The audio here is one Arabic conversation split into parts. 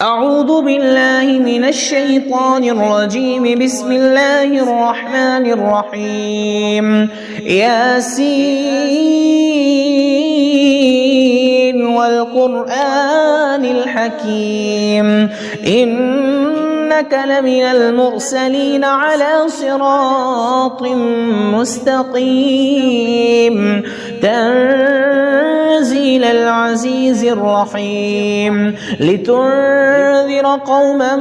أعوذ بالله من الشيطان الرجيم. بسم الله الرحمن الرحيم. ياسين والقرآن الحكيم إنك لمن المرسلين على صراط مستقيم تنزيل العزيز الرحيم لتنذر قوما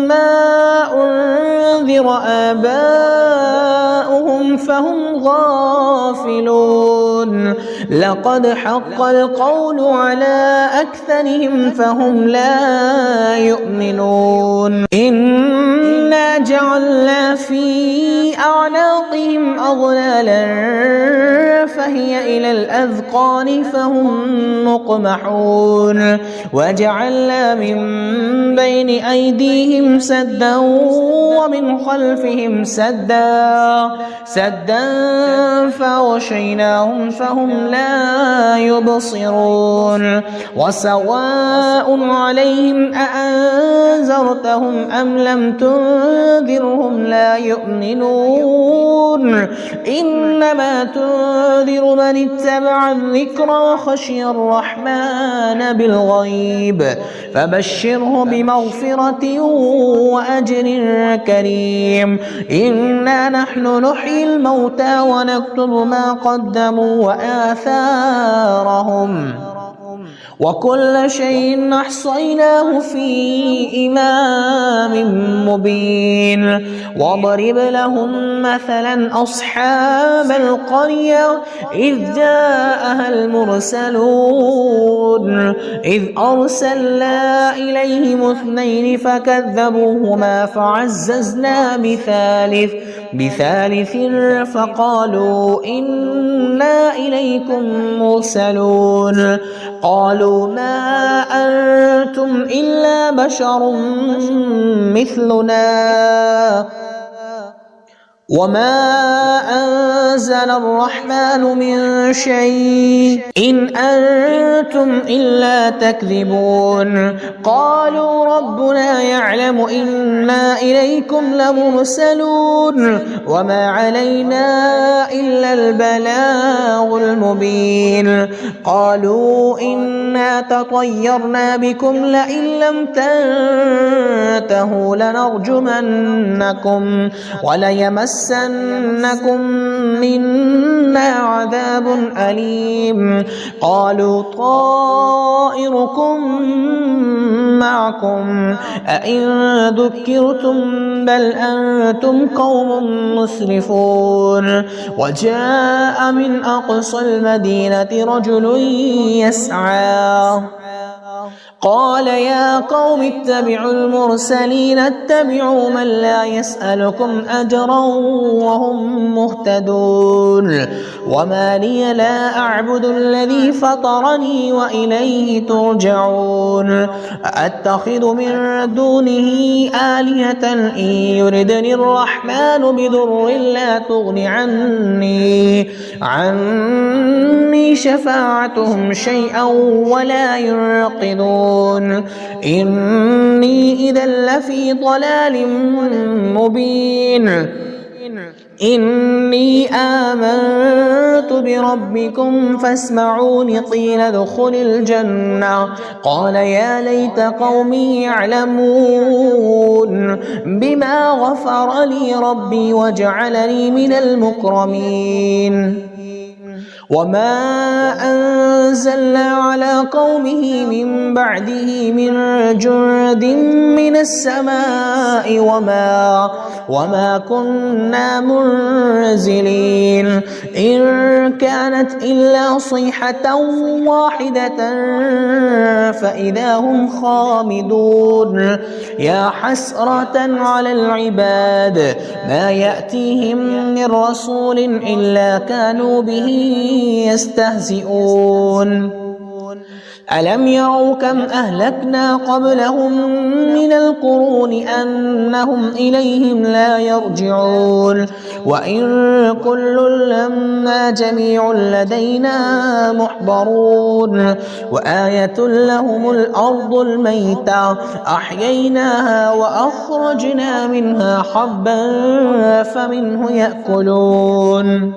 ما أنذر آباؤهم فهم غافلون. لقد حق القول على أكثرهم فهم لا يؤمنون. إنا جعلنا في أعناقهم أغلالا فهي إلى الأذقان فهم مقمحون. وجعلنا من بين أيديهم سدا ومن خلفهم سدا فغشيناهم فهم لا يبصرون. وسواء عليهم أأنذرتهم أم لم تنذرهم لا يؤمنون. إنما تنذر من اتبع الذكر وخشي الرحمن بالغيب فبشره بمغفرة وأجر كريم. إنا نحن نحيي الموتى ونكتب ما قدموا وآثارهم وكل شيء أحصيناه في إمام مبين. واضرب لهم مثلا أصحاب القرية إذ جاءها المرسلون إذ أرسلنا إليهم اثنين فكذبوهما فعززنا بثالث فقالوا إنا إليكم مرسلون. قالوا ما أنتم إلا بشر مثلنا وما أنزل الرحمن من شيء إن أنتم إلا تكذبون. قالوا ربنا يعلم إنا إليكم لمرسلون وما علينا إلا البلاغ المبين. قالوا إنا تطيرنا بكم لئن لم تنتهوا لنرجمنكم وليمسنكم منا عذاب أليم. قالوا طائركم معكم أئن ذكرتم بل أنتم قوم مسرفون. وجاء من أقصى المدينة رجل يسعى قال يا قوم اتبعوا المرسلين اتبعوا من لا يسألكم أجرا وهم مهتدون. وما لي لا أعبد الذي فطرني وإليه ترجعون. أتخذ من دونه آلهة إن يردني الرحمن بضر لا تغن عني شفاعتهم شيئا ولا ينقذون. إني إذا لفي ضلال مبين. إني آمنت بربكم فاسمعون. قيل ادخل الجنة قال يا ليت قومي يعلمون بما غفر لي ربي وجعلني من المكرمين. وما أنزلنا على قومه من بعده من جند من السماء وما كنا منزلين. إن كانت إلا صيحة واحدة فإذا هم خامدون. يا حسرة على العباد ما يأتيهم من رسول إلا كانوا به يستهزئون. ألم يروا كم أهلكنا قبلهم من القرون أنهم إليهم لا يرجعون وإن كل لما جميع لدينا محضرون وآية لهم الأرض الميتة أحييناها وأخرجنا منها حبا فمنه يأكلون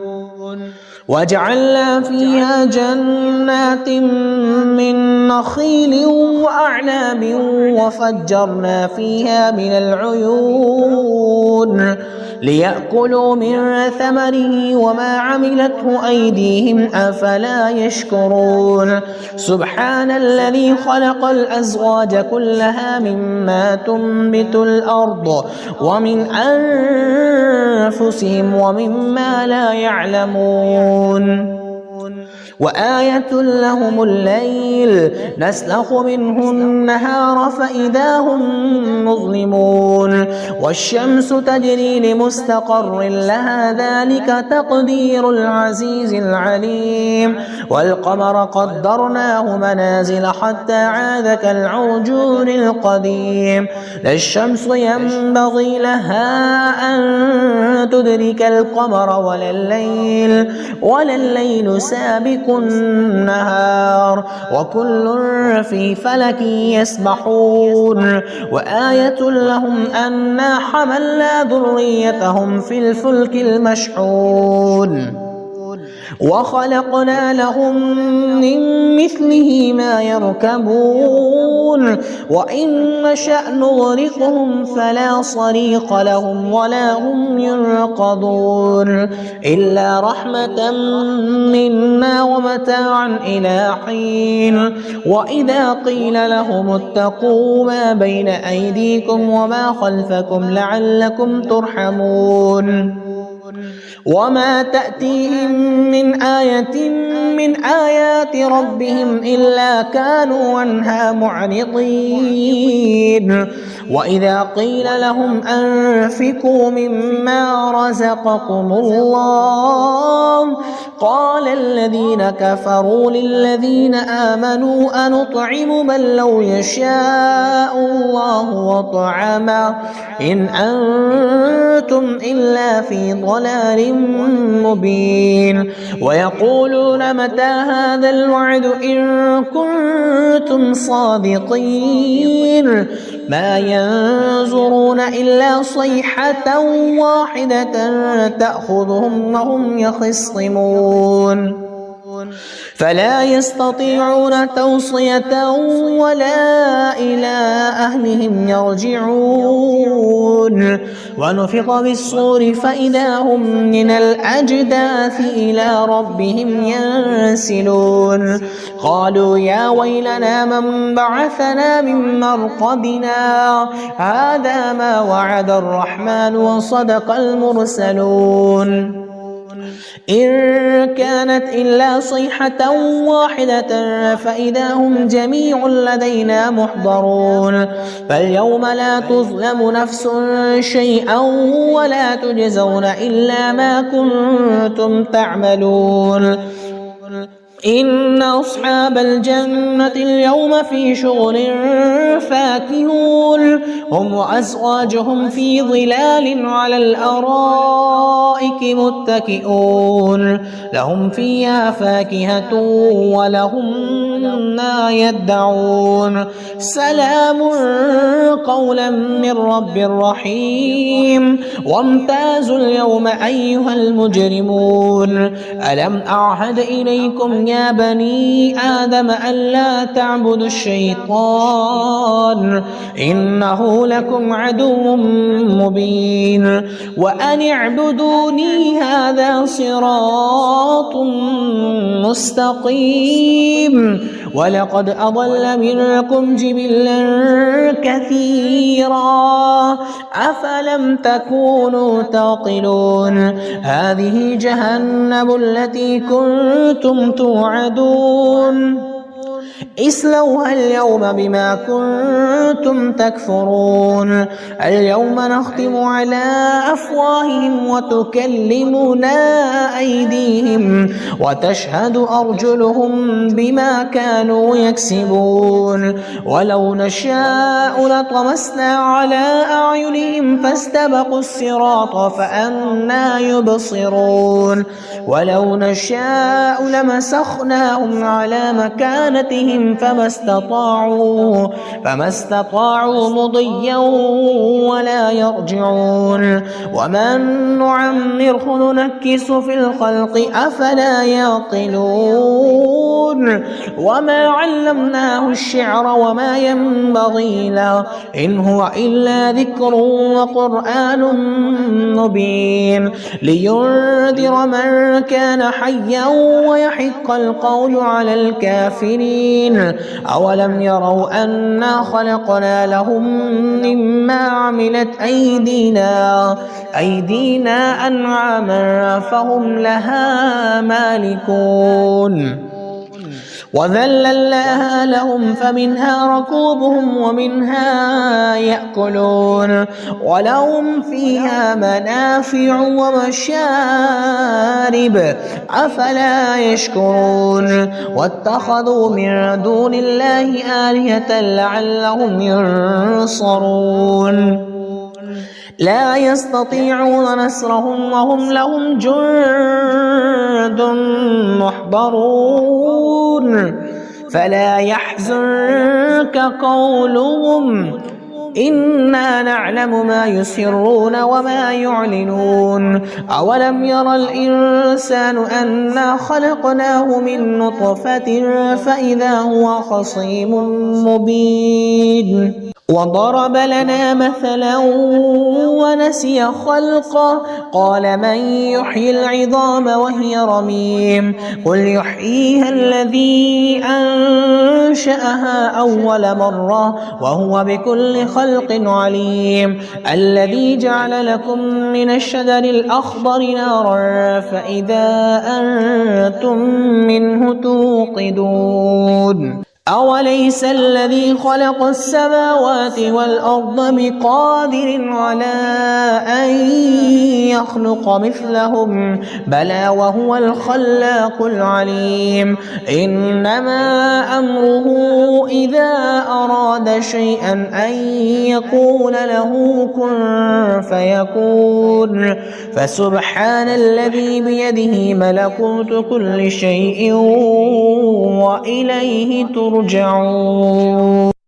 وجعلنا فيها جنات من نخيل وأعناب وفجرنا فيها من العيون ليأكلوا من ثمره وما عملته أيديهم أفلا يشكرون سبحان الذي خلق الأزواج كلها مما تنبت الأرض ومن أنفسهم ومما لا يعلمون وآية لهم الليل نسلخ منه النهار فإذا هم مظلمون والشمس تجري لمستقر لها ذلك تقدير العزيز العليم والقمر قدرناه منازل حتى عاد كالعرجون القديم لا الشمس ينبغي لها أن تدرك القمر ولا الليل سابق النهار وكل في فلك يسبحون وآية لهم أنا حملنا ذريتهم في الفلك المشحون وخلقنا لهم من مثله ما يركبون وإن نشأ نغرقهم فلا صريخ لهم ولا هم ينقذون إلا رحمة منا ومتاعا إلى حين وإذا قيل لهم اتقوا ما بين أيديكم وما خلفكم لعلكم ترحمون وما تأتيهم من آية من آيات ربهم إلا كانوا عنها معرضين وإذا قيل لهم أنفقوا مما رزقكم الله قال الذين كفروا للذين آمنوا أنطعم من لو يشاء الله وطعمه إن أنتم إلا في ضلال مبين ويقولون متى هذا الوعد إن كنتم صادقين ما ينظرون إلا صيحة واحدة تأخذهم وهم يخصمون فلا يستطيعون توصية ولا إلى أهلهم يرجعون ونفخ بالصور فإذا هم من الأجداث إلى ربهم ينسلون قالوا يا ويلنا من بعثنا من مرقدنا هذا ما وعد الرحمن وصدق المرسلون إن كانت إلا صيحة واحدة فإذا هم جميع لدينا محضرون فاليوم لا تظلم نفس شيئا ولا تجزون إلا ما كنتم تعملون إن أصحاب الجنة اليوم في شغل فاكهون هم وأزواجهم في ظلال على الأرائك متكئون لهم فيها فاكهة ولهم ما يدعون سلام قولا من رب رحيم وامتازوا اليوم أيها المجرمون ألم أعهد إليكم يا بني آدم ألا تعبدوا الشيطان إنه لكم عدو مبين وأن اعبدوني هذا صراط مستقيم ولقد أضل منكم جبلا كثيرا أفلم تكونوا تعقلون هذه جهنم التي كنتم توعدون اصلوها اليوم بما كنتم تكفرون اليوم نختم على أفواههم وتكلمنا أيديهم وتشهد أرجلهم بما كانوا يكسبون ولو نشاء لطمسنا على أعينهم فاستبقوا الصراط فأنى يبصرون ولو نشاء لمسخناهم على مكانتهم فما استطاعوا مضيا ولا يرجعون ومن نعمره ننكس في الخلق أفلا يعقلون وما علمناه الشعر وما ينبغي له إن هو إلا ذكر وقرآن مبين لينذر من كان حيا ويحق القول على الكافرين أولم يروا أنا خلقنا لهم مما عملت أيدينا أنعاما فهم لها مالكون وذللناها لهم فمنها ركوبهم ومنها يأكلون ولهم فيها منافع ومشارب أفلا يشكرون واتخذوا من دون الله آلهة لعلهم ينصرون لا يستطيعون نصرهم وهم لهم جند محضرون فلا يحزنك قولهم إنا نعلم ما يسرون وما يعلنون أولم ير الإنسان أنا خلقناه من نطفة فإذا هو خصيم مبين وضرب لنا مثلا ونسي خلقه قال من يحيي العظام وهي رميم قل يحييها الذي أنشأها أول مرة وهو بكل خلق عليم الذي جعل لكم من الشجر الأخضر نارا فإذا أنتم منه توقدون أوليس الذي خلق السماوات والأرض بقادر على أن يخلق مثلهم بلى وهو الخلاق العليم إنما أمره إذا أراد شيئا أن يقول له كن فيكون فسبحان الذي بيده ملكوت كل شيء وإليه ترجعون